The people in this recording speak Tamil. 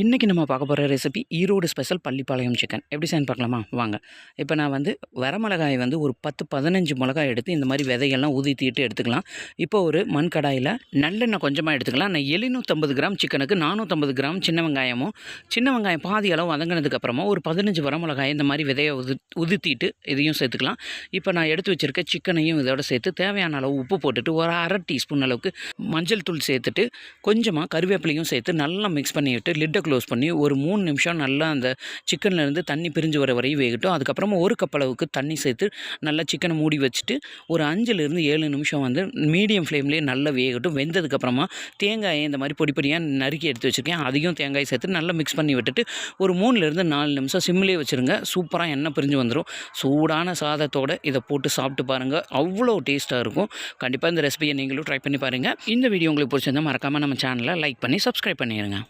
இன்றைக்கி நம்ம பார்க்க போகிற recipe Erode special Pallipalayam chicken எப்படி செய்யணும் பார்க்கலாமா வாங்க. இப்போ நான் வரமிளகாய் ஒரு 10-15 மிளகாய் எடுத்து இந்த மாதிரி விதையெல்லாம் ஊதித்திட்டு எடுத்துக்கலாம். இப்போ ஒரு மண் கடாயில் நல்லெண்ணெய் கொஞ்சமாக எடுத்துக்கலாம். நான் 750 கிராம் சிக்கனுக்கு 450 கிராம் சின்ன வெங்காயம் பாதி அளவு வதங்கினதுக்கப்புறமா ஒரு 15 வரமிளகாய் இந்த மாதிரி விதையை உதித்திட்டு இதையும் சேர்த்துக்கலாம். இப்போ நான் எடுத்து வச்சுருக்க சிக்கனையும் இதோட சேர்த்து தேவையான அளவு உப்பு போட்டுட்டு ஒரு 1/2 டீஸ்பூன் அளவுக்கு மஞ்சள் தூள் சேர்த்துட்டு கொஞ்சமாக கருவேப்பிலையும் சேர்த்து நல்லா மிக்ஸ் பண்ணிவிட்டு லிட்டை க்ளோஸ் பண்ணி ஒரு 3 நிமிஷம் நல்லா அந்த சிக்கன்லேருந்து தண்ணி பிரிஞ்சு வர வரையும் வேகட்டும். அதுக்கப்புறமா ஒரு கப் அளவுக்கு தண்ணி சேர்த்து நல்லா சிக்கனை மூடி வச்சுட்டு ஒரு 5லேருந்து 7 நிமிஷம் மீடியம் ஃப்ளேம்லேயே நல்லா வேகட்டும். வெந்ததுக்கப்புறமா தேங்காயை இந்த மாதிரி பொடி பொடியாக நறுக்கி எடுத்து வச்சுருக்கேன். அதையும் தேங்காய் சேர்த்து நல்லா மிக்ஸ் பண்ணி விட்டுட்டு ஒரு 3லேருந்து 4 நிமிஷம் சிம்லேயே வச்சுருங்க. சூப்பராக எண்ணெய் பிரிஞ்சு வந்துடும். சூடான சாதத்தோடு இதை போட்டு சாப்பிட்டு பாருங்கள், அவ்வளோ டேஸ்ட்டாக இருக்கும். கண்டிப்பாக இந்த ரெசிபியை நீங்களும் ட்ரை பண்ணி பாருங்கள். இந்த வீடியோ உங்களுக்கு பிடிச்சிருந்தால் மறக்காமல் நம்ம சேனலை லைக் பண்ணி சப்ஸ்கிரைப் பண்ணிடுங்க.